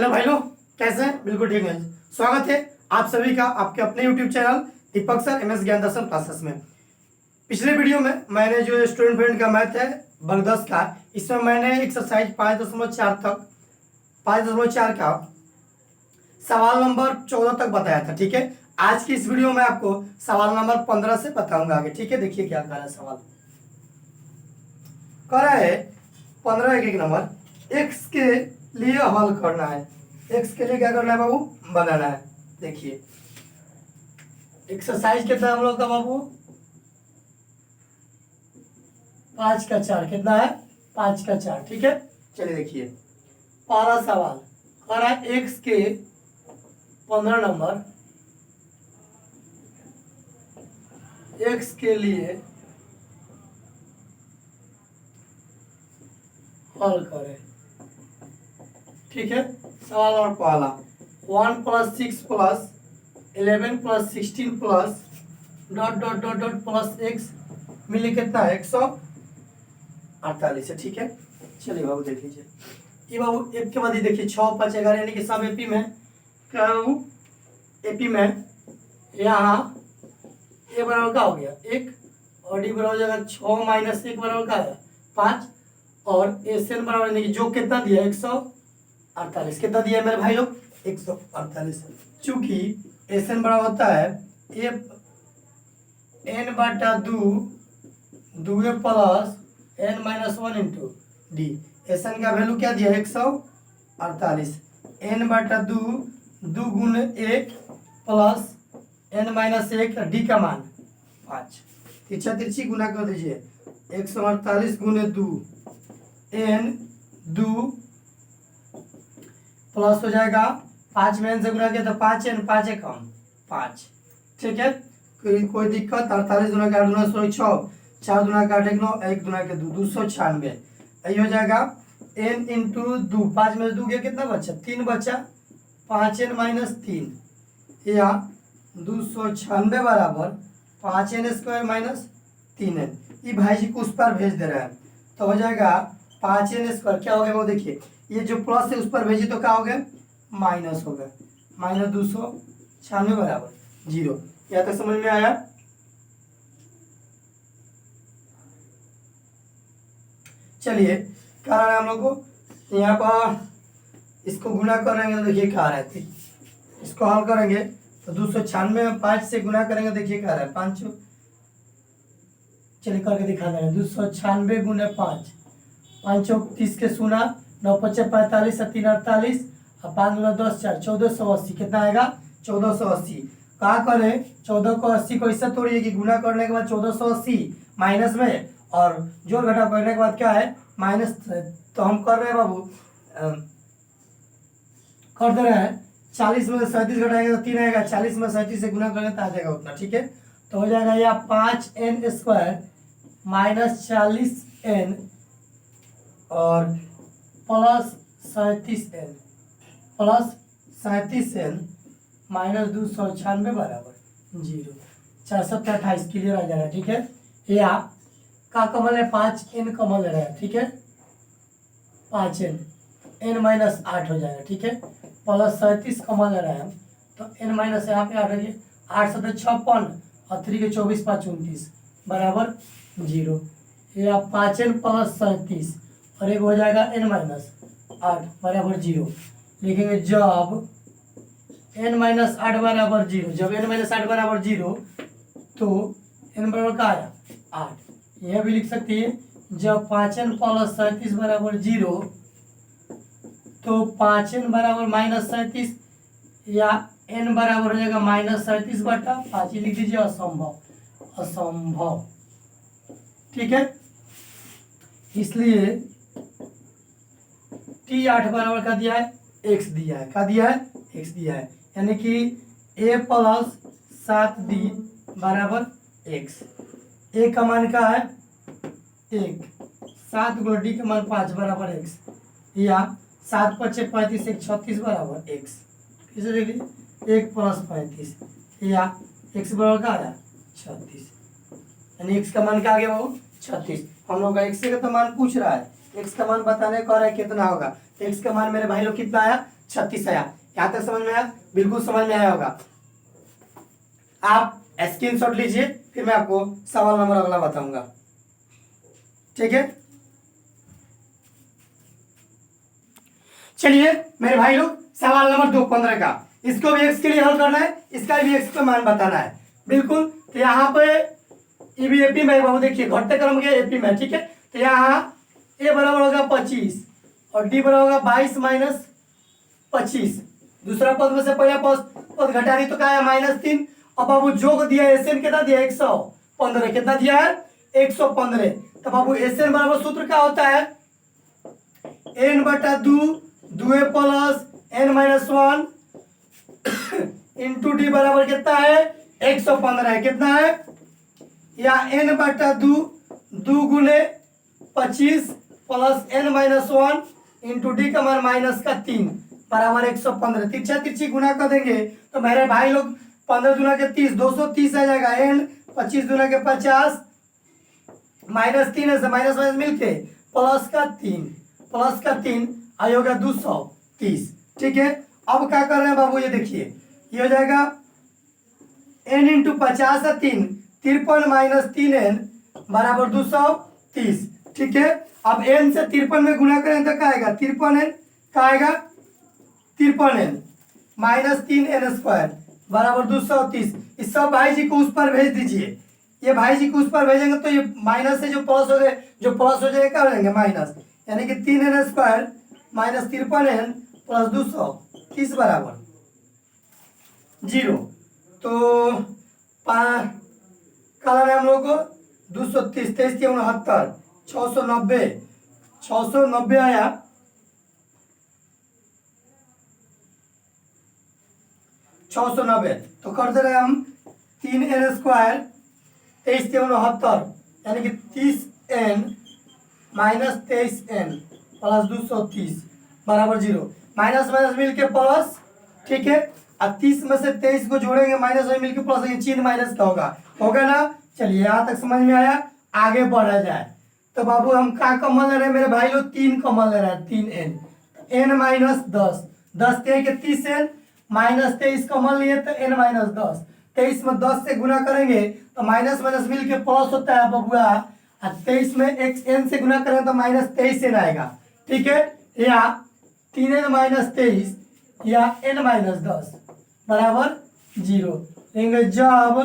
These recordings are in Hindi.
हेलो भाई लोग, कैसे हैं? बिल्कुल ठीक है। स्वागत है आप सभी का आपके अपने यूट्यूब चैनल दीपक सर MS ज्ञान दर्शन क्लासेस में। पिछले वीडियो में मैंने जो स्टूडेंट फ्रेंड का मैथ है वर्ग 10 का, इसमें मैंने एक्सरसाइज 5.4 तक 5.4 का सवाल नंबर 14 तक बताया था। ठीक है, आज की इस वीडियो में आपको सवाल नंबर 15 से बताऊंगा आगे। ठीक है, देखिए क्या कह रहा है सवाल। कह रहा है 15 एक नंबर एक्स के लिए हल करना है। एक्स के लिए क्या करना है बाबू? बनाना है। देखिए एक्सरसाइज कितना है हम लोग का बाबू? 5 का 4 कितना है? 5 का 4। ठीक है, चलिए देखिए पहला सवाल कह रहा है एक्स के 15 नंबर एक्स के लिए हल करें। ठीक है, सवाल और पहला 1 + 6 + 11 + 16 plus dot dot dot dot plus x मिले कितना है? 148 है। ठीक है, चलिए बाबू देख लीजिए। ये बाबू एक के बाद ही देखिए 6 5 11 यानी कि सब एपी में क्या है बाबू? एपी में यहाँ ए बराबर का हो गया 1 और डी बराबर हो जाएगा 6 - 1 बराबर का है 5 और एस एन बराबर यानी कि जो कितना दिया 148। कितना दिया है मेरे भाई लोग? 148। चूंकि एस एन बराबर होता है ए n बटा 2 plus n - 1 into d. S n का वैल्यू क्या दिया? 148। n बटा 2 गुने 1 प्लस n - 1 डी का मान 5। तिरछा तिरछी गुना कर दीजिए 148 गुने 2 n 2 प्लस हो जाएगा 5 में n से गुना किया तो 5n 5 है कम 5। ठीक है, कोई दिक्कत? 48 दूना का 8 दूना 16 6 4 दूना का 8 9 1 दूना के 2 296। यही हो जाएगा n इंटू 2। 5 में 2 गया कितना बचा? 3 बचा। 5n - 3 या 296 बराबर 5n² - 3n। ये भाई जी को उस पर भेज दे रहा है तो हो जाएगा 5n²। क्या हो गया वो देखिए, ये जो प्लस है उस पर भेजी तो क्या हो गया? माइनस हो गया। -296 बराबर 0। यहाँ तक समझ में आया? चलिए क्या रहा है हम लोग को यहाँ पर इसको गुना करेंगे तो देखिए क्या आ रहा है। इसको हल करेंगे तो 296 में 5 से गुना करेंगे, देखिए क्या आ रहा है 5। चलिए करके दिखा दे रहे हैं 296 गुने 5 5 चौक 30 के 0 9 5 45 3 48 और 5 गुना 10 4 1480। कितना आएगा? 1480। क्या करें? 14 को 80 को इससे तोड़िए कि गुना करने के बाद 1480 माइनस में और जोड़ घटा करने के बाद क्या है? माइनस। तो हम कर रहे हैं बाबू कर दे रहे हैं 40 में 37 घटाएंगे तो 3 आएगा। 40 में 37 से गुना करेंगे तो आ जाएगा उतना। ठीक है, तो हो जाएगा या 5n² - 40n और प्लस 37n प्लस 37n - 296 बराबर 0। 428 क्लियर आ जाएगा। ठीक है, या का कमल है 5n कमल ले रहा है। ठीक है, 5n n - 8 हो जाएगा। ठीक है, प्लस 37 कमल ले रहा है तो n - यहाँ पे 8 हो गया। 8 7 56 और 3 के 24 5 29 बराबर 0। या 5n प्लस 37 और एक हो जाएगा n - 8 बराबर 0। लिखेंगे जब n - 8 बराबर 0, जब n - 8 बराबर 0 तो n बराबर क्या आया? 8। यह भी लिख सकते हैं जब 5n प्लस 37 बराबर 0 तो 5n बराबर -37 या n बराबर हो जाएगा -37 बटा 5। लिख दीजिए असंभव असंभव। ठीक है, इसलिए t 8 बराबर का दिया है x दिया है। क्या दिया है? x दिया है, यानी कि a + 7d बराबर x। a का मान क्या है? 1। 7 × d का मान 5 बराबर x या 7 × 5 = 35 1 36 बराबर x। किसे देख लीजिए 1 + 35 या x बराबर का आया 36, यानी x का मान क्या आ गया बाबू? 36। हम लोग का x का तो मान पूछ रहा है एक्स का मान बताने को आ रहा है कितना होगा। एक्स का मान मेरे भाई लोग कितना आया, 36 आया। यहाँ तक समझ में आया, बिल्कुल समझ में आया होगा। आप स्क्रीनशॉट लीजिए, फिर मैं आपको सवाल नंबर अगला बताऊंगा, ठीक है। चलिए मेरे भाई लोग, सवाल नंबर 215 का, इसको भी एक्स के लिए हल करना है, इसका भी एक्स का मान बताना है, बिल्कुल। तो यहाँ पे ये भी एपी में बाबू, देखिए घटते क्रम के एपी में, ठीक है। तो यहाँ ए बराबर होगा 25 और डी बराबर होगा 22 माइनस 25। दूसरा पद में से पहला पद घटा रही तो क्या है, -3। अब बाबू जोग दिया, एसएन कितना दिया, 115। कितना दिया है, 115। तो बाबू एसएन बराबर सूत्र क्या होता है, n बटा 2 प्लस n-1 इंटू डी बराबर कितना है, 115 है। कितना है, या n बटा 2 गुने 25 प्लस n-1 इंटू डी का मान -3 बराबर 115। तिरछा तिरछी गुना कर देंगे तो मेरे भाई लोग 15 दूना के 30, 230 आ जाएगा। n 25 दूना के 50 -3 से माइनस माइनस मिलके प्लस का 3 आई होगा 230, ठीक है। अब क्या कर रहे हैं बाबू, ये देखिए, ये हो जाएगा n इंटू 50 है 3, 53 माइनस 3n बराबर 230, ठीक है। अब n से 53 में गुना करें तो क्या आएगा, 53n क्या आएगा, 53n माइनस 3n² बराबर 230। इस सब भाई जी को उस पर भेज दीजिए, ये भाई जी को उस पर भेजेंगे तो ये माइनस से जो प्लस हो गए, जो प्लस हो जाएगा क्या हो जाएंगे, माइनस, यानी कि 3n² माइनस 53n प्लस 230 बराबर 0। तो कलर है हम लोग को 230, 23 के 69, 690 आया। 690 तो कर दे रहे हम 3n² 23 के 69, यानी कि 30n माइनस 23n प्लस 230 बराबर 0। माइनस माइनस मिल के प्लस, ठीक है। अब 30 में से 23 को जोड़ेंगे, माइनस में मिल के प्लस, ये चिन्ह माइनस का होगा ना। चलिए यहाँ तक समझ में आया, आगे बढ़ा जाए। तो बाबू हम क्या कॉमन ले रहे हैं मेरे भाई लोग, 3 कॉमन ले रहे हैं, 3n, n माइनस 10, 10 के 30n माइनस 23 कॉमन लिए तो n माइनस 10, 23 में 10 से गुना करेंगे तो माइनस माइनस मिल के प्लस होता है बबुआ। 23 में x n से गुना करें तो माइनस 23n आएगा, ठीक है। या 3n माइनस 23 या n माइनस 10 बराबर 0 लेंगे। जब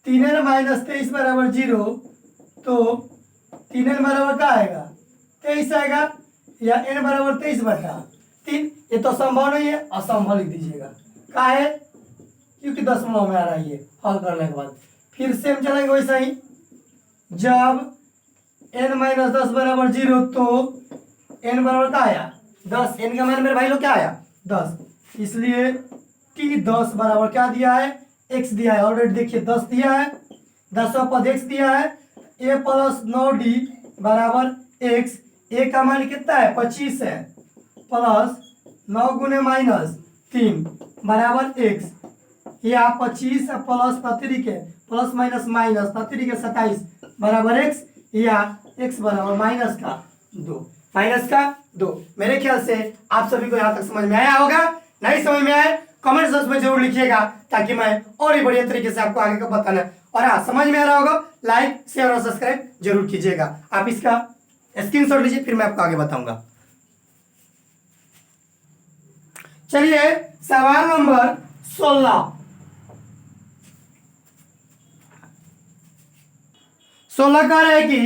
3n माइनस 23 बराबर 0 तो 3n बराबर क्या आएगा, 23 आएगा, या n बराबर 23 बटा 3। ये तो संभव नहीं है, असंभव लिख दीजिएगा, क्या है, क्योंकि दशमलव में आ रहा है ये हल करने के बाद। फिर सेम चलेंगे वैसा ही, जब n माइनस 10 बराबर 0 तो n बराबर क्या आया, 10। n का मान मेरे भाई लोग क्या आया, 10, इसलिए t 10 बराबर क्या दिया है, x दिया है। ऑलरेडी देखिए 10 दिया है, 10वां पद x दिया है, a प्लस 9d बराबर x। a का मान कितना है, 25 है, प्लस 9 गुने माइनस 3 बराबर x, या 25 प्लस 3 के प्लस माइनस माइनस 3 के 27 बराबर x, या x बराबर माइनस का 2। मेरे ख्याल से आप सभी को यहाँ तक समझ में आया होगा। नहीं समझ में आए कमेंट बॉक्स में जरूर लिखिएगा, ताकि मैं और भी बढ़िया तरीके से आपको आगे का बताना। और हाँ, समझ में आ रहा होगा, लाइक शेयर और सब्सक्राइब जरूर कीजिएगा। आप इसका स्क्रीनशॉट लीजिए, फिर मैं आपको आगे बताऊंगा। चलिए सवाल नंबर 16 कह रहा है कि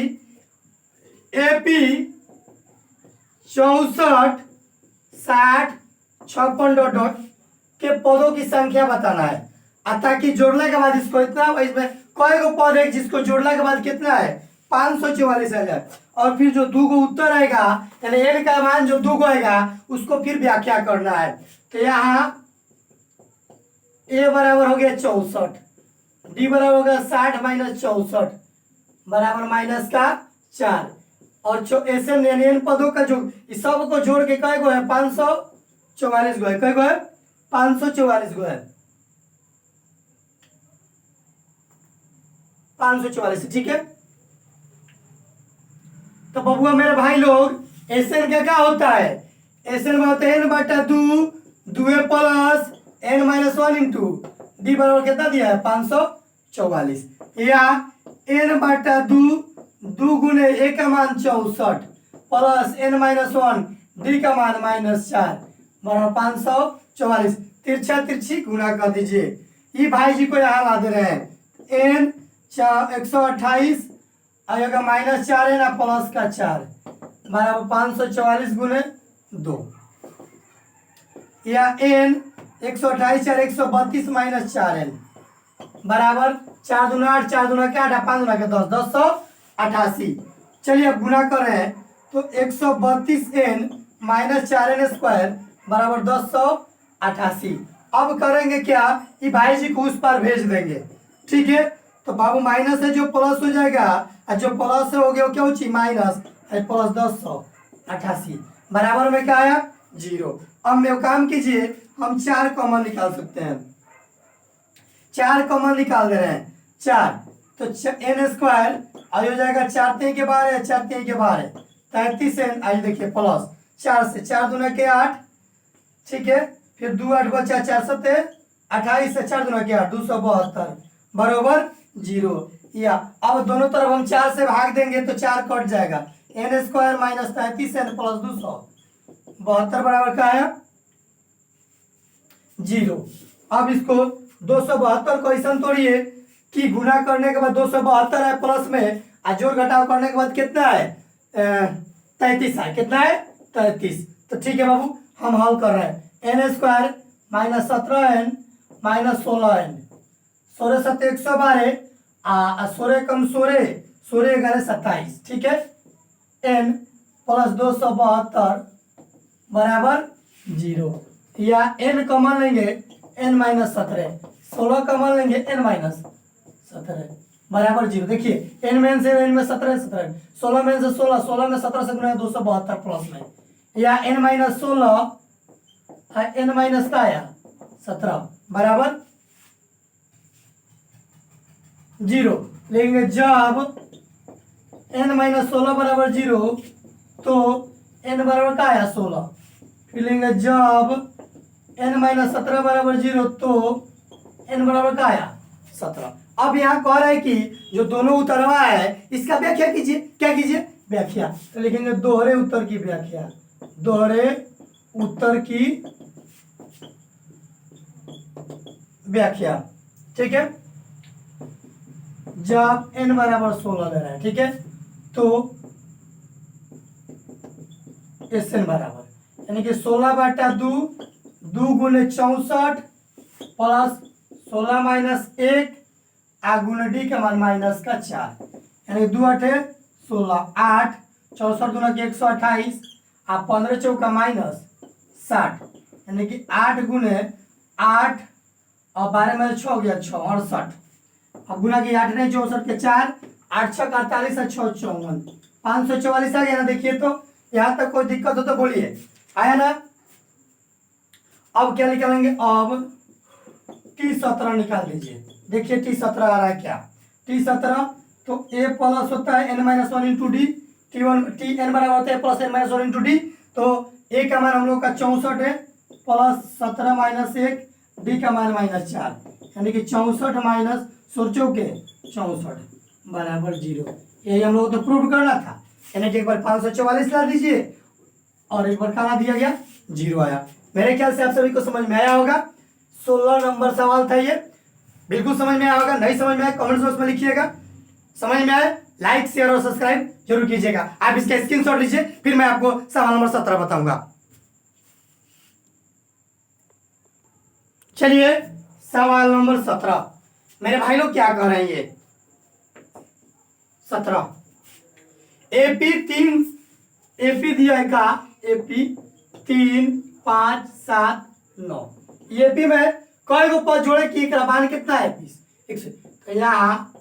एपी 64 60 56 के पदों की संख्या बताना है। ताकि जोड़ने के बाद इसको इतना, इसमें कई गो पद है जिसको जोड़ने के बाद कितना है, 544 आ जाए। और फिर जो 2 गो उत्तर आएगा, यानी n का मान जो 2 गो आएगा उसको फिर व्याख्या करना है। तो यहाँ a बराबर हो गया 64, d बराबर हो गया 60 माइनस 64 बराबर माइनस का 4, और ऐसे n पदों का जो इस सब को जोड़ के कई गो है, 544 गो है। कई गो है, 544 गो है, 544, ठीक है। तो बबुआ मेरे भाई लोग एस एन क्या होता है, एस एन में होता है एन बटा दू, दुए plus n minus one into d बराबर कितना दिया है 544, या एन बटा दू, दू गुने ए का मान 64 plus n minus one d का मान -4 बराबर 544। तिरछा तिरछी गुना कर दीजिए। ये भाई जी को यहाँ ला दे रहे हैं एन 128 आएगा -4 है ना प्लस का 4 बराबर 544 गुने 2, या एन 128 4 132 -4 एन बराबर 4 दूना 8 4 दूना क्या 8 5 दूना क्या 10 1088। चलिए अब गुना कर रहे हैं तो 132 एन -4 एन स्क्वायर बराबर 1088। अब करेंगे क्या, ये भाई जी को उस पर भेज देंगे, ठीक है। तो बाबू माइनस है जो प्लस हो जाएगा, और जो प्लस हो गया क्या हो माइनस है प्लस 1088 बराबर में क्या आया 0। अब मैं काम कीजिए, हम 4 कॉमन निकाल सकते हैं, 4 कॉमन निकाल दे रहे हैं 4, तो एन स्क्वायर आई हो जाएगा 4 3 के 12 4 3 के 12 33 एन आई देखिए प्लस 4 से 4 दूना के 8, ठीक है, फिर 2 8 बचा 4 7 28 से 4 दूना के 8 272 बराबर 0। या अब दोनों तरफ हम 4 से भाग देंगे तो 4 कट जाएगा, n square minus 33 n plus 272 बराबर क्या है 0। अब इसको 272 को ऐसा तोड़िए कि गुना करने के बाद 272 है प्लस में, और जोड़ घटाव करने के बाद कितना है 33 है, कितना है 33। तो ठीक है बाबू हम हल कर रहे हैं एन स्क्वायर -17 एन -16 एन 16 7 112 16 कम 16 16 11 27, ठीक है, एन प्लस 272 बराबर 0, या एन कॉमन लेंगे एन -17 16 कॉमन लेंगे एन -17 बराबर 0। देखिए एन में से एन में 17 17 16 में से 16 16 में 17 से गुना 272 प्लस में, या एन -16 एन माइनस का आया 17 बराबर 0। लेंगे जब एन -16 बराबर 0 तो एन बराबर का आया 16, फिर लेंगे जब एन -17 बराबर 0 तो एन बराबर का आया 17। अब यहाँ कह रहा है कि जो दोनों उत्तरवा है इसका व्याख्या कीजिए, क्या कीजिए व्याख्या, तो लिखेंगे दोहरे उत्तर की व्याख्या, दोहरे उत्तर की व्याख्या, ठीक है। जब n बराबर 16 ले रहा है, ठीक है, तो एस एन बराबर यानी कि 16 बटा 2 2 गुने 64 प्लस 16 माइनस 1 गुने डी का मान -4 यानी 2 8 16 8 64 दूना के 128 15 चौका -60 यानी कि 8 गुने 8 और 12 में 6 हो गया 6 68, अब गुना की 8 नहीं 64 के 4 8 6 48 और 6 54 544 आ गया ना। देखिए तो यहाँ तक कोई दिक्कत हो तो बोलिए, आया ना। अब क्या निकालेंगे, अब T17 निकाल लीजिए। देखिए T17 आ रहा है क्या, T17 तो a प्लस होता है n-1 into D, T N बराबर होता है प्लस n-1 इंटू डी, तो a का मान हम लोग का 64 है प्लस 17 माइनस 1 डी का मान -4 यानी कि 64 माइनस 16 के 64 बराबर 0। यही हम लोग तो प्रूव करना था, यानी कि एक बार 544 ला दीजिए और एक बार खाना दिया गया 0 आया। मेरे ख्याल से आप सभी को समझ में आया होगा। 16 नंबर सवाल था ये, बिल्कुल समझ में आया होगा। नहीं समझ में आया कमेंट बॉक्स में लिखिएगा, समझ में आया लाइक शेयर और सब्सक्राइब जरूर कीजिएगा। आप इसका स्क्रीनशॉट लीजिए, फिर मैं आपको सवाल नंबर 17 बताऊंगा। चलिए सवाल नंबर 17 मेरे भाई लोग क्या कह रहे हैं, ये 17 एपी दिया है का, एपी 3 5 7 9, एपी में कई गो पद जोड़े की मान कितना है 20। तो यहाँ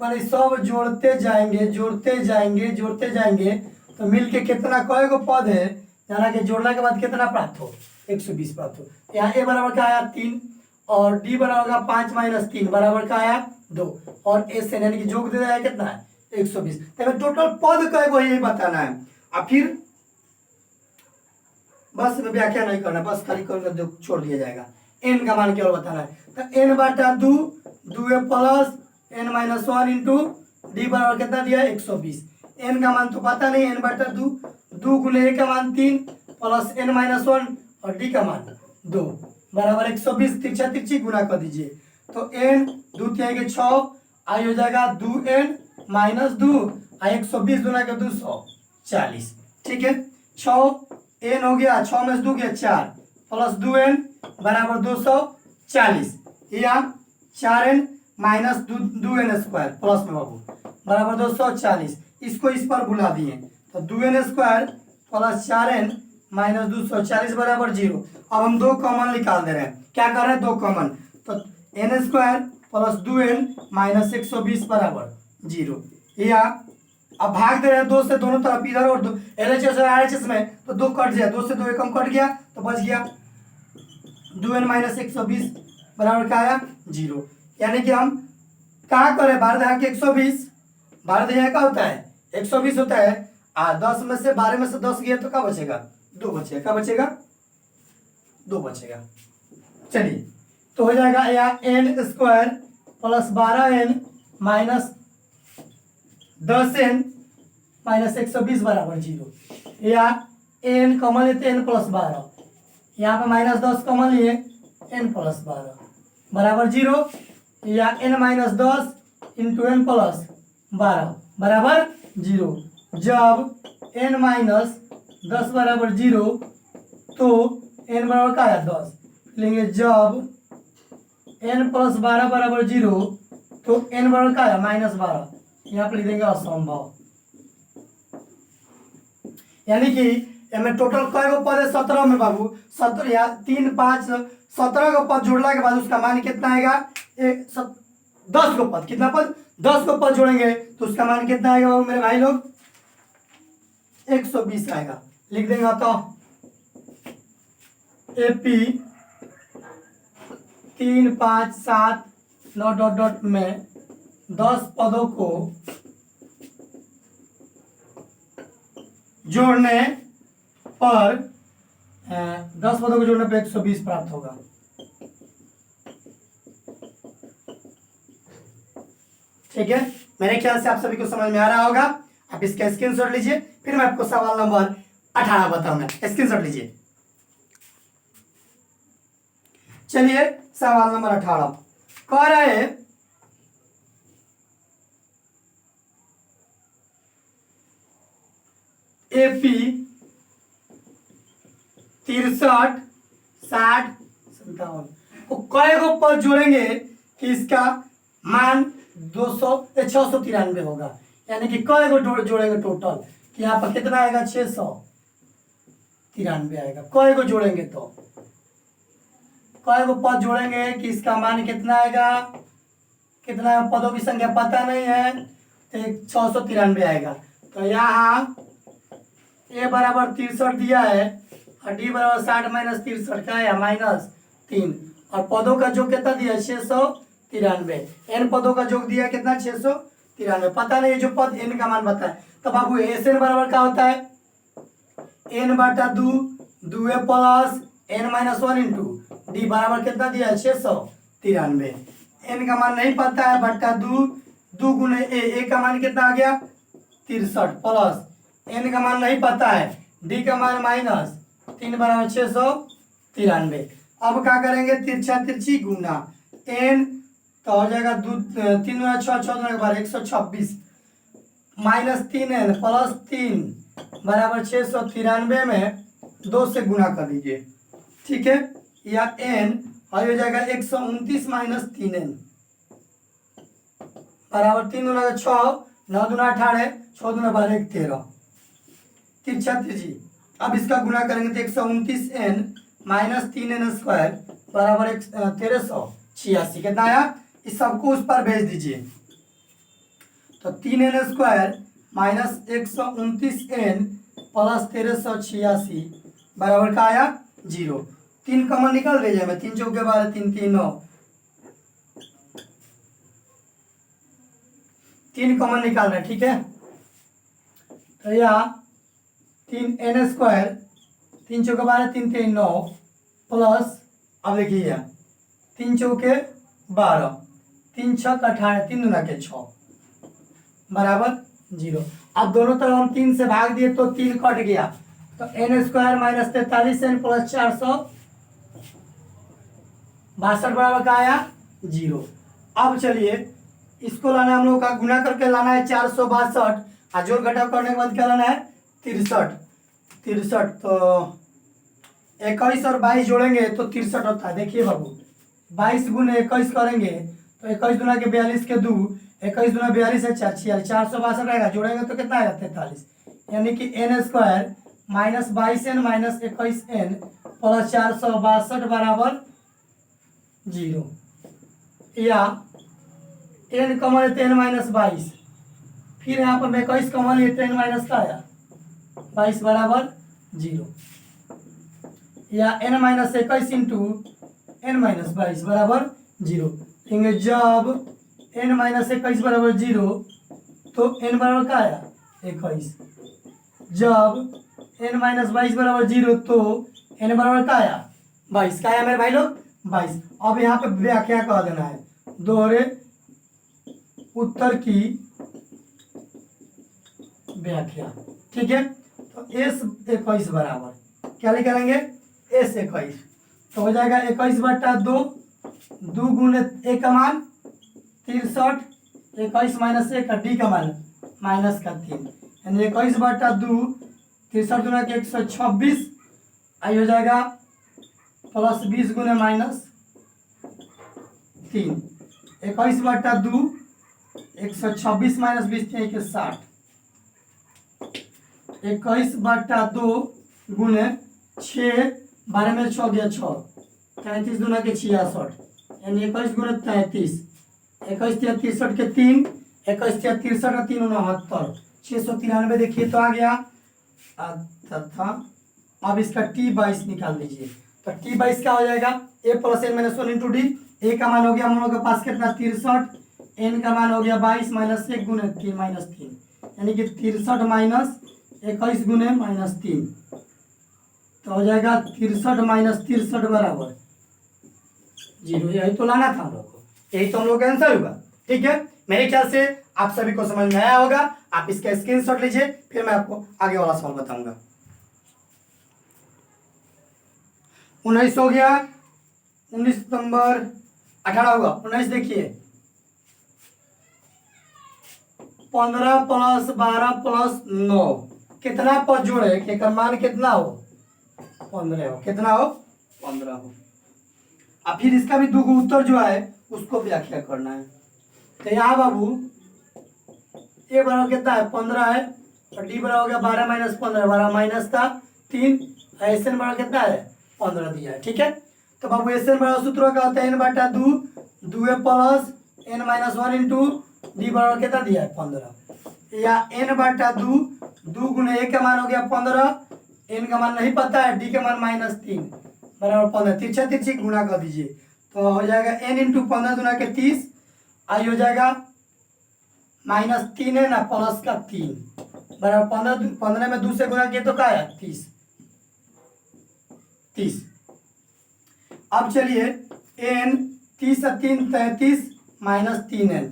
माने सब जोड़ते जाएंगे जोड़ते जाएंगे जोड़ते जाएंगे तो मिलके कितना कई गो पद है, जाना के जोड़ने के बाद कितना प्राप्त हो 120 प्राप्त हो। यहाँ ए बराबर का आया 3 और डी बराबर का 5 माइनस 3 बराबर का आया 2 और एस एन यानी कि जोड़ दे रहा है कितना है 120। तो टोटल पद कई गो यही बताना है। अब फिर बस व्याख्या नहीं करना, बस खाली कर छोड़ दिया जाएगा। एन का मान केवल बताना है। तो एन बटा दो, दो plus n minus one into d बराबर कितना दिया है 120। एन का मान तो पता नहीं, एन बटा दो, दो गुने ए का मान 3 प्लस एन माइनस वन और डी का मान 2 बराबर 120। तिरछा तिरछी गुना कर दीजिए। तो एन दो तिहाई के 6 आई हो जाएगा 2n माइनस 2 120 गुना के 240। ठीक है, 6 n हो गया, 6 में से 2 गया 4 प्लस 2n बराबर 240 या 4n minus 2n square plus में बाबू बराबर 240। इसको इस पर बुला दिए तो 2n square plus 4n minus 240 बराबर 0। अब हम दो कॉमन निकाल दे रहे हैं। क्या कर रहे हैं, दो कॉमन। तो n square plus 2n minus 120 बराबर 0 या अब भाग दे रहे हैं दो से दोनों तरफ, इधर और दो LHS और RHS में, तो दो कट जाए, दो से दो एकम कट गया तो बच गया 2n माइनस 120 बराबर क्या आया 0। यानी कि हम क्या करें, 12 के 120, 12 का होता है 120 होता है। 10 में से 12 में से 10 गया तो क्या बचेगा, 2 बचेगा। क्या बचेगा, 2 बचेगा। चलिए तो हो जाएगा या n square plus 12n minus 10n minus 120 बराबर 0 या एन कॉमन लेते n प्लस 12, यहाँ पे माइनस 10 कॉमन लिए n प्लस 12 बराबर 0 या n minus 10 into n plus 12 बराबर 0। जब n माइनस 10 बराबर 0 तो n बराबर क्या है 10 लेंगे। जब n प्लस 12 बराबर 0 तो n बराबर क्या है माइनस 12, यहाँ पर लिख देंगे असंभव। यानी कि में टोटल कई गो पद है 17 में बाबू, 17 या 3 5 17 गो पद जोड़ला के बाद उसका मान कितना आएगा 10 गो पद। कितना पद, 10 गो पद जोड़ेंगे तो उसका मान कितना आएगा बाबू मेरे भाई लोग 120 आएगा। लिख देंगे तो AP 3 5 7 9 डॉट डॉट में 10 पदों को जोड़ने पर 10 पदों को जोड़ने पर 120 प्राप्त होगा। ठीक है, मेरे ख्याल से आप सभी को समझ में आ रहा होगा। आप इसका स्क्रीनशॉट लीजिए, फिर मैं आपको सवाल नंबर 18 बताऊंगा। स्क्रीनशॉट लीजिए। चलिए सवाल नंबर 18 कह रहा है AP 63 60 57 को कई गो पद जोड़ेंगे कि इसका मान 693 होगा। यानी कि कई गो जोड़ेंगे टोटल कि यहाँ पर कितना आएगा 693 आएगा। कई गो जोड़ेंगे तो कई गो पद जोड़ेंगे कि इसका मान कितना आएगा, कितना पदों की संख्या पता नहीं है तो 693 आएगा। तो यहाँ ए बराबर 63 दिया है और डी बराबर 60 माइनस 63 का है माइनस 3 और पदों का योग कितना दिया 693। एन पदों का योग दिया कितना 693। पता नहीं जो पद एन का मान बताए तो बाबू एस एन बराबर क्या होता है एन बटा 2 2 plus n minus 1 into d बराबर कितना दिया 693। एन का मान नहीं पता है बटा 2 2 गुने ए का मान कितना आ गया 63 प्लस एन का मान नहीं पता है डी का मान माइनस 3 बराबर 693। अब क्या करेंगे तिरछा तिरछी गुना एन तो हो जाएगा 3 6 6 के बाद 126 माइनस 3n प्लस 3 बराबर 693 में 2 से गुना कर दीजिए। ठीक है, या n हो जाएगा 129 माइनस 3n बराबर 3 दूना 6 9 दूना 18 6 दूना 12 13 तिरछा तिरछी। अब इसका गुना करेंगे तो 129n माइनस 3n स्क्वायर बराबर 1386 कितना आया। इस सबको उस पर भेज दीजिए तो 3n square minus 129n plus 1386 बराबर का आया 0। 3 कॉमन निकल दे जाए, 3 चौके 12 3 3 9 3 कॉमन निकालना है, ठीक है। तो यहाँ 3n², 3 चौके 12, 3 3 9 प्लस, अब देखिए 3 चौके 12, 3 छक 18, 3 दूना के 6 बराबर 0। अब दोनों तरफ हम 3 से भाग दिए तो 3 कट गया, तो n² माइनस 43n प्लस 462 बराबर का आया 0। अब चलिए इसको लाना है हम लोग का, गुना करके लाना है 462 और जोड़ घटाव करने के बाद क्या लाना है 63। तो 21 और 22 जोड़ेंगे तो 63 होता है। देखिए बाबू 22 गुने 21 करेंगे तो 21 दूना के 42 के 2, 21 दूना 42 है 4 46, 462 आएगा, जोड़ेंगे तो कितना आएगा 43, यानी कि n² minus 22n minus 21n plus 462 बराबर 0। या n कॉमन लेते n माइनस 22, फिर यहाँ पर 21 कॉमन लेते n माइनस का आया 22 बराबर 0। या n minus 21 into n minus 22 बराबर 0। लेंगे जब n माइनस 21 बराबर 0 तो n बराबर का आया 21। जब n माइनस 22 बराबर 0 तो n बराबर का आया 22। का आया मेरे भाई लोग 22। अब यहाँ पे व्याख्या कह देना है, दोहरे उत्तर की व्याख्या, ठीक है। तो s21 बराबर क्या लिखेंगे s21, तो हो जाएगा 21/2, 2 गुने a का मान 63, 21 माइनस 1 का d का मान माइनस का 3, यानी 21/2, 63 गुना के 126, आई हो जाएगा प्लस 20 गुने माइनस 3, 21/2, 126 माइनस 20 के 60, 21/2 गुने 6, 12 में 6 गया 6, 33 दूना के 66, यानी 21 गुने 33, 21 या 63 के 3, 21 या 63 का 3 69, 693 देखिए तो आ गया तथा अब इसका t22 निकाल दीजिए। तो t22 क्या हो जाएगा a plus n minus 1 into D. a का मान हो गया हम लोग के पास कितना 63, n का मान हो गया 22 माइनस 1 गुने 3 माइनस 3, यानी कि 63 माइनस 21 गुने माइनस 3, तो हो जाएगा 63 माइनस 63 बराबर 0। यही तो लाना था हम लोग को, यही तो हम लोग का आंसर होगा, ठीक है। मेरे ख्याल से आप सभी को समझ में आया होगा। आप इसका स्क्रीनशॉट लीजिए, फिर मैं आपको आगे वाला सवाल बताऊंगा। 19 हो गया, 19 नंबर 18 होगा। 19 देखिए 15 प्लस 12 प्लस 9 कितना पर जोड़े कि मान कितना हो 15 हो, कितना हो 15 हो। अब फिर इसका भी दो उत्तर जो है उसको व्याख्या करना है। तो यहाँ बाबू ए बराबर कितना है 15 है और डी बराबर हो गया 12 माइनस 15, 12 माइनस का 3, एस एन बराबर कितना है 15 दिया है, ठीक है। तो बाबू एस एन बराबर सूत्र क्या होता है n/2, 2a plus n minus 1 into d बराबर कितना दिया है 15। या n/2, 2 गुने a का मान हो गया 15, n का मान नहीं पता है, d का मान -3 बराबर 15, तिरछा तिरछी गुणा कर दीजिए तो हो जाएगा n इंटू 15 दूना के 30, आई हो जाएगा -3 है ना प्लस का 3 बराबर 15 में 2 से गुणा किए तो क्या है 30। अब चलिए n 30 से 3 33 माइनस 3n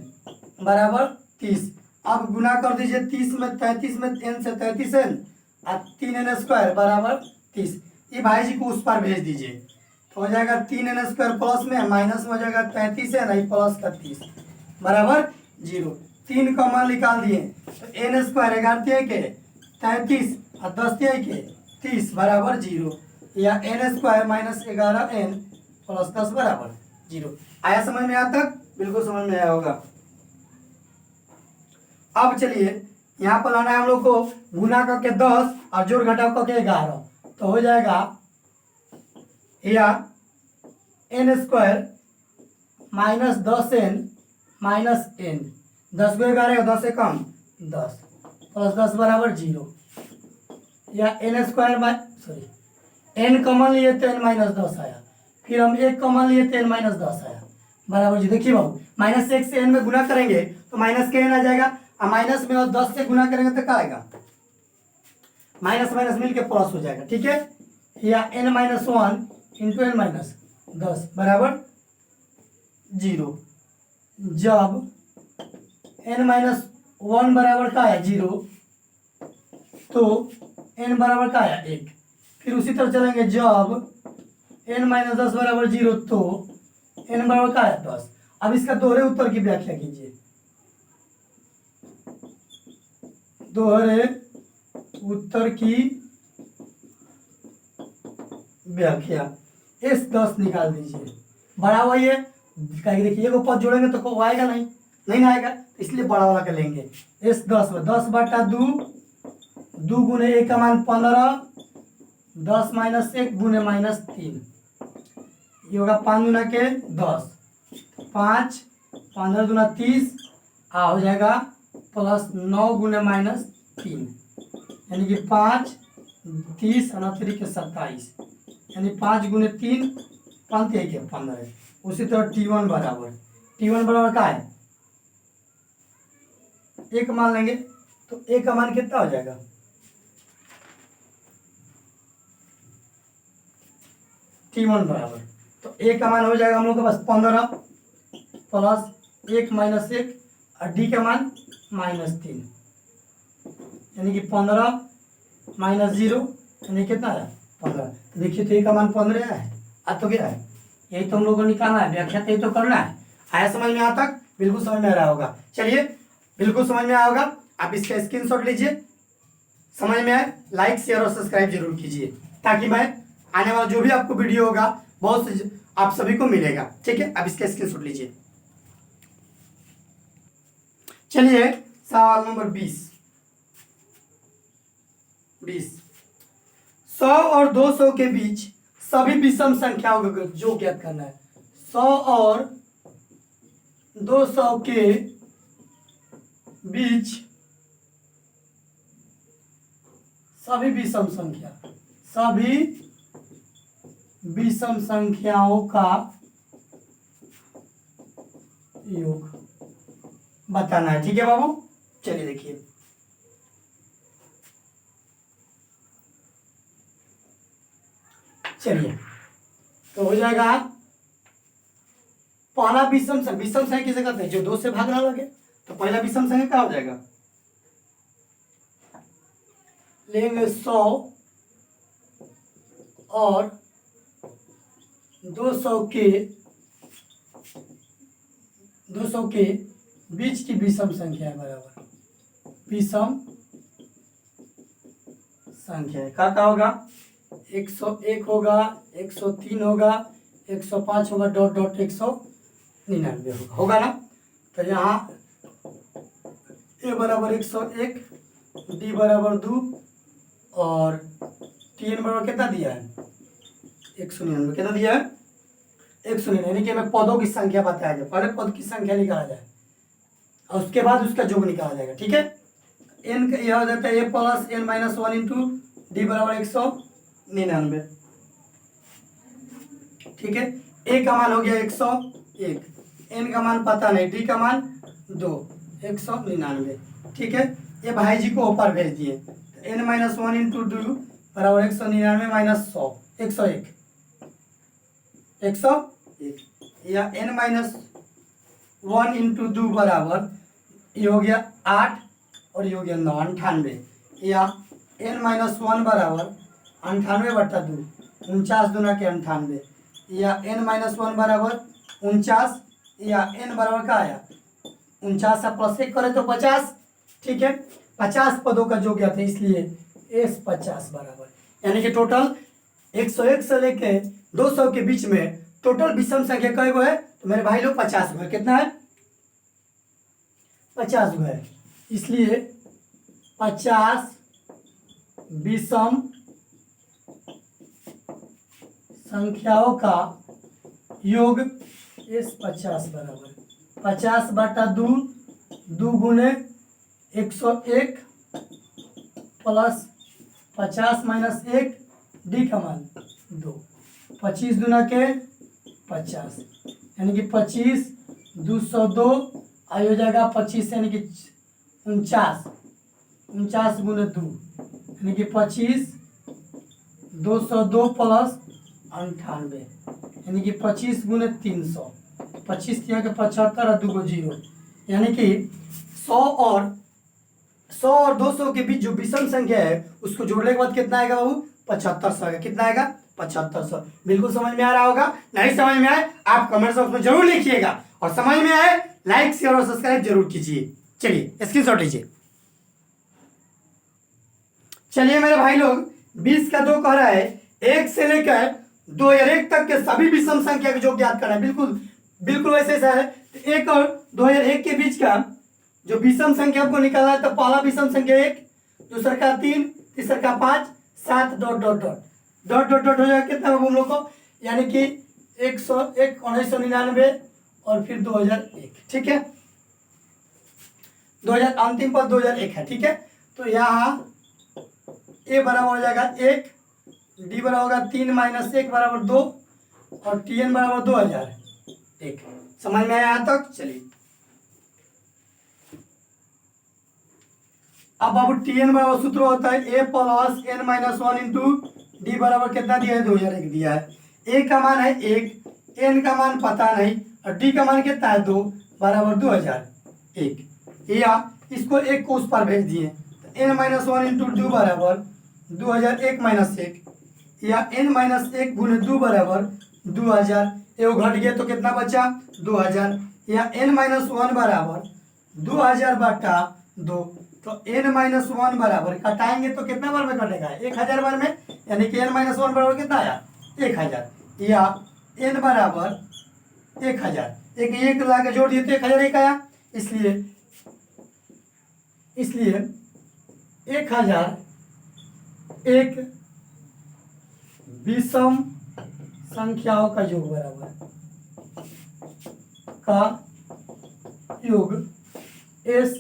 बराबर 30। अब गुना कर दीजिए 30 में 33 में n से 33n और 3n² बराबर 30। ये भाई जी को उस पर भेज दीजिए तो हो जाएगा 3n² प्लस में माइनस में हो जाएगा 33 है नहीं प्लस का 30 बराबर 0। 3 का मान निकाल दिए तो n² 11 के 33 और 10 के 30 बराबर 0। या n² माइनस 11n प्लस 10 बराबर 0। आया समझ में? यहाँ तक बिल्कुल समझ में आया होगा। अब चलिए यहाँ पर लाना है हम लोग को गुना करके 10 और जोड़ घटाव करके 11, तो हो जाएगा या n² minus 10n minus n, 10 को 11 10 से कम 10 प्लस 10 बराबर 0। या n² n कॉमन लिए तो n माइनस 10 आया, फिर हम 1 कॉमन लिए तो n माइनस 10 आया बराबर 0। देखिए बाबू -1 से n में गुना करेंगे तो माइनस के एन आ जाएगा, और माइनस में और 10 से गुना करेंगे तो क्या आएगा, माइनस माइनस मिल के प्लस हो जाएगा, ठीक है। या n minus one into n minus 10 बराबर 0। जब n माइनस वन बराबर का है 0 तो n बराबर का है 1। फिर उसी तरह चलेंगे, जब n माइनस 10 बराबर 0 तो n बराबर का है 10। अब इसका दोहरे उत्तर की व्याख्या कीजिए। दोहरे उत्तर की व्याख्या, s 10 निकाल दीजिए, बड़ा वही है, देखिए को पद जोड़ेंगे तो को आएगा नहीं, नहीं आएगा, इसलिए बड़ा वाला कर लेंगे। s 10 में 10 बटा 2, 2 गुने 1 का मान 15, 10 माइनस 1 गुने माइनस 3, ये होगा 5 गुना के 10, 5 15 दुना 30, आ हो जाएगा प्लस 9 गुने माइनस 3, यानी कि 5 30 29 के 27, यानी 5 गुने 3 5 के 15। उसी तरह T1 बराबर क्या है, 1 मान लेंगे, तो 1 का मान कितना हो जाएगा, T1 बराबर, तो 1 का मान हो जाएगा हम लोग के पास 15 प्लस 1 माइनस 1, और D का मान माइनस 3, यानी कि 15 माइनस 0 यानी कितना है 15। तो देखिए तो 1 का मान 15 है, आ तो क्या है, यही तो हम लोग को निकालना है, व्याख्या तो यही तो करना है। आया समझ में, यहाँ तक बिल्कुल समझ में आ रहा होगा। चलिए बिल्कुल समझ में आया होगा, आप इसका स्क्रीनशॉट लीजिए, समझ में आए लाइक शेयर और सब्सक्राइब जरूर कीजिए, ताकि मैं आने वाला जो भी आपको वीडियो होगा बहुत से आप सभी को मिलेगा, ठीक है। अब इसका स्क्रीनशॉट लीजिए। चलिए सवाल नंबर 20 100 और 200 के बीच सभी विषम संख्याओं का जो ज्ञात करना है। 100 और 200 के बीच सभी विषम संख्याओं का योग बताना है, ठीक है बाबू। चलिए देखिए, चलिए तो हो जाएगा पहला विषम संख्या किसे कहते हैं, जो 2 से भागना लगे। तो पहला विषम संख्या क्या हो जाएगा, लेंगे 100 और 200 के बीच की विषम संख्या है बराबर विषम संख्या है। क्या होगा, 101 होगा, 103 होगा, 105 होगा, डॉट डॉट 199 होगा ना। तो यहाँ a बराबर 101, d बराबर 2 और tn बराबर कितना दिया है 199, कितना दिया है 199, यानी कि हमें पदों की संख्या बताया जाए, पहले पद की संख्या निकाला जाए और उसके बाद उसका योग निकाला जाएगा, ठीक है। n का यह हो जाता है a plus n minus 1 into d बराबर 199, ठीक है। a का मान हो गया 101, n का मान पता नहीं, d का मान 2, 199, ठीक है। ये भाई जी को ऊपर भेज दिए, n माइनस 1 इंटू 2 बराबर 199 माइनस 100 101 या n माइनस 1 इंटू 2 बराबर ये हो गया 8 और ये हो गया 9 98, या n माइनस 1 बराबर 98 बटा 2 49 दूना के 98, या n माइनस 1 बराबर 49, या n बराबर का आया 49 से प्लस 1 करें तो 50, ठीक है। 50 पदों का जो ज्ञात है, इसलिए s 50 बराबर, यानी कि टोटल 101 से लेके 200 के बीच में टोटल विषम संख्या कई गो है, तो मेरे भाई लोग 50 गो है। कितना है 50 गो है, इसलिए 50 विषम संख्याओं का योग s 50 बराबर 50 बटा 2 2 गुने 101 प्लस 50 माइनस 1 डी का मान 2, 25 दूना के 50, यानी कि 25 202 आई हो जाएगा 25 यानी कि 49, 49 गुने 2 यानी कि 25, 202 प्लस 98 यानी कि 25 गुने 300, 25 के 75 और 2 जीरो यानी कि 100 और 200 के बीच जो विषम संख्या है उसको जोड़ने के बाद कितना आएगा बाबू? 7500 आएगा। कितना आएगा? 7500। बिल्कुल समझ में आ रहा होगा। नहीं समझ में आए आप कमेंट बॉक्स में जरूर लिखिएगा, और समझ में आए लाइक शेयर और सब्सक्राइब जरूर कीजिए। चलिए स्क्रीनशॉट लीजिए। चलिए मेरे भाई लोग, 20 का 2 कह रहा है 1 से लेकर 2001 तक के सभी विषम संख्या को जो ज्ञात करना है। बिल्कुल बिल्कुल वैसे ऐसा है। 1 और 2001 के बीच का जो विषम संख्या को निकालना है, तो पहला विषम संख्या 1, दूसरा का 3, तीसरा का 5, 7 dot dot dot dot dot dot हो जाएगा कितना हम लोग को? यानी कि 101, 1999 और फिर 2001। ठीक है, 2000 अंतिम पद 2001 है। ठीक है, तो यहाँ ए बराबर हो जाएगा 1, डी बराबर होगा 3 माइनस 1 बराबर 2 और टी एन बराबर 2001। समझ में आया यहाँ तक? चलिए अब बाबू टी एन बराबर सूत्र होता है a plus n minus 1 into d बराबर कितना दिया है? 2001 दिया है। ए का मान है 1, एन का मान पता नहीं और डी का मान कितना है? 2 बराबर 2001। या इसको 1 को उस पर भेज दिए, एन माइनस 1 इंटू 2 बराबर 2001 माइनस 1, या एन माइनस 1 गुने 2 बराबर 2000। ये घट गया तो कितना बचा? 2000। या एन माइनस 1 बराबर 2000 बटा 2, तो एन माइनस 1 बराबर कटाएंगे तो कितना बार में कटेगा? 1000 बार में, यानी कि एन माइनस 1 बराबर कितना आया? 1000। या एन बराबर 1000, एक ला के जोड़ दिए तो 1001 आया। इसलिए 1000 एक विषम संख्याओं का योग बराबर का योग एस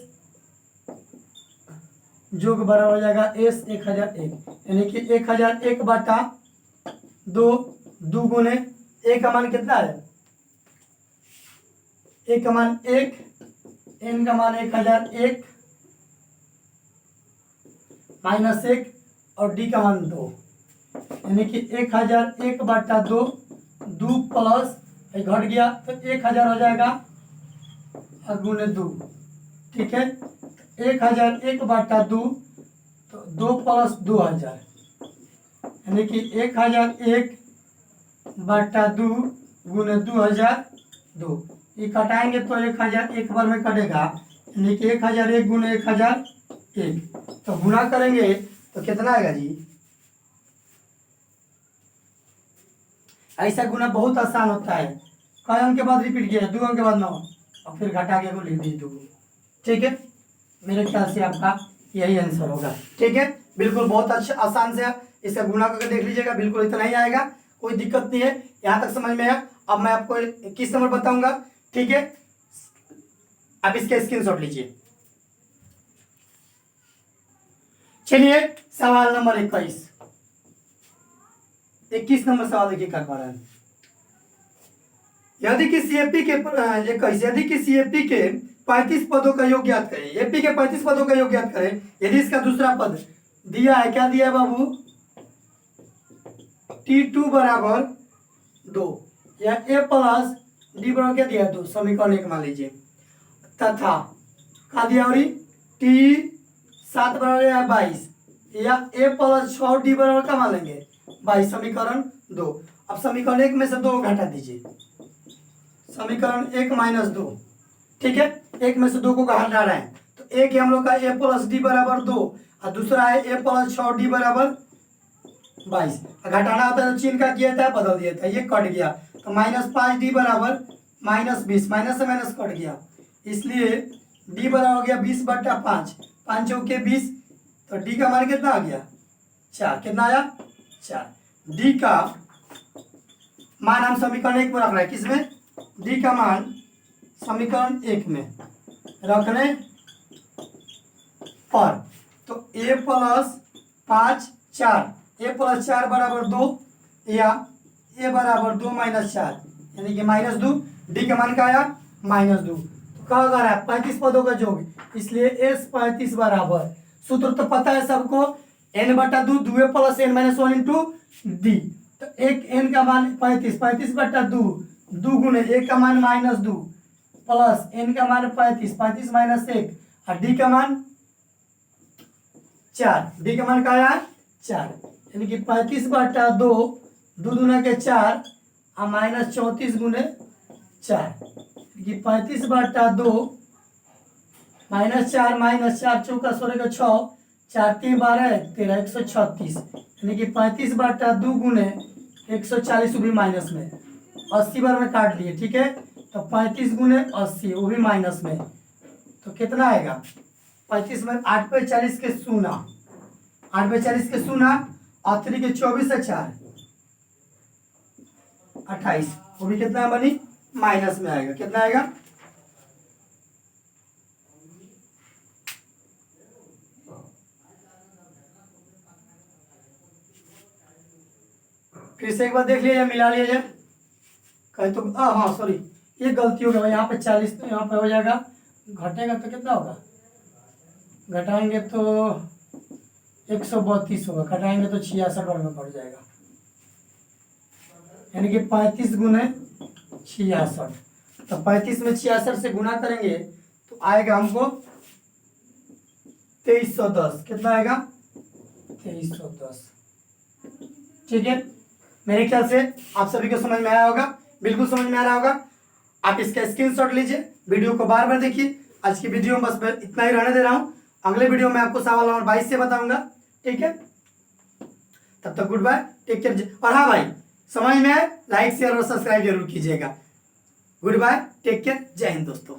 योग बराबर हो जाएगा एस 1001, यानी कि 1001 बटा 2, 2 गुने ए का मान कितना है? ए का मान 1, एन का मान 1001 माइनस 1 और डी का मान 2, यानी कि 1001 बटा 2, 2 प्लस घट गया तो 1000 हो जाएगा और गुने 2। ठीक है, 1001 बटा 2, तो 2 प्लस 2000, यानी कि 1001 बटा 2 गुने 2002। ये कटाएंगे तो 1000 एक बार में कटेगा, यानी कि 1001 गुने 1001। तो गुना करेंगे तो कितना आएगा जी? ऐसा गुना बहुत आसान होता है। कई अंक के बाद रिपीट किया, 2 अंक के बाद 9 और फिर घटा के को लिख दीजिए 2। ठीक है, मेरे ख्याल से आपका यही आंसर होगा। ठीक है, बिल्कुल बहुत अच्छा आसान से इसका गुणा करके देख लीजिएगा, बिल्कुल इतना ही आएगा, कोई दिक्कत नहीं है। यहाँ तक समझ में आया। अब मैं आपको किस नंबर बताऊंगा। ठीक है, आप इसका स्क्रीनशॉट लीजिए। चलिए सवाल नंबर 21 नंबर सवाल देखिए क्या कर रहा है। यदि कि सीएपी के 35 पदों का योग ज्ञात करें, एपी के 35 पदों का योग ज्ञात करें, यदि इसका दूसरा पद दिया है, क्या दिया है बाबू? T2 बराबर 2 या ए प्लस डी बराबर क्या दिया? 2, समीकरण 1 मान लीजिए, तथा क्या दिया? और T7 बराबर 22 या ए प्लस 6 डी बराबर क्या मान लेंगे? 22, समीकरण 2। अब समीकरण 1 में से 2 घटा दीजिए, समीकरण 1 माइनस 2। ठीक है, 1 में से 2 को घटा रहे हैं, तो एक है हम लोग का ए प्लस डी बराबर 2 और दूसरा है ए प्लस 6 डी बराबर 22। घटाना होता है तो चिन्ह का किया था, बदल दिया था, ये कट गया तो -5 डी बराबर -20, माइनस से माइनस कट गया, इसलिए डी बराबर हो गया 20 बटा 5, 5 चौके 20, तो डी का मान कितना आ गया? 4। कितना आया? 4। डी का मान हम समीकरण 1 में रख रहे हैं, किसमें? डी का मान समीकरण 1 में रखने पर, तो a प्लस 5 4, ए प्लस 4 बराबर 2 या ए बराबर 2 माइनस 4, यानी कि -2। डी का मान क्या आया? -2। तो कहा जा रहा है 35 पदों का योग, इसलिए S 35 बराबर, सूत्र तो पता है सबको, n/2 2a plus n-1 into D. तो एक n का मान 35, 35/2 2 गुने एक का मान -2 प्लस n का मान 35, 35 माइनस 1 और d का मान 4, d का मान क्या आया 4, यानी कि 35/2 2 दूना के 4 और माइनस 34 गुने 4, कि 35/2 -4 चौका 16 का 6 4 3 12 13 136, यानी कि 35/2 गुने 140 वो भी माइनस में, 80 बार में काट लिए, ठीक है। तो 35 गुने 80 वो भी माइनस में, तो कितना आएगा 35 में 8 पे 40 के शून्य, 8 पे 40 के शून्य और 3 के 24 से 4 28, वो भी कितना बनी माइनस में आएगा, कितना आएगा फिर से एक बार देख लिया जाए, मिला लिया जाए कहीं तो, हाँ सॉरी ये गलती हो गया, यहाँ पे 40 तो यहाँ पे हो जाएगा, घटेगा तो कितना होगा, घटाएंगे तो 132 होगा, घटाएंगे तो 66 बार में बढ़ जाएगा, यानी कि 35 गुने 66, तो 35 में 66 से गुना करेंगे तो आएगा हमको 2310, कितना आएगा 2310, ठीक है। मेरे ख्याल से आप सभी को समझ में आया होगा, बिल्कुल समझ में आ रहा होगा। आप इसका स्क्रीनशॉट लीजिए, वीडियो को बार बार देखिए। आज की वीडियो में बस मैं इतना ही रहने दे रहा हूँ, अगले वीडियो में आपको सवाल नंबर 22 से बताऊंगा, ठीक है। तब तक गुड बाय, टेक केयर। और हाँ भाई, समझ में आए लाइक शेयर और सब्सक्राइब जरूर कीजिएगा। गुड बाय, टेक केयर, जय हिंद दोस्तों।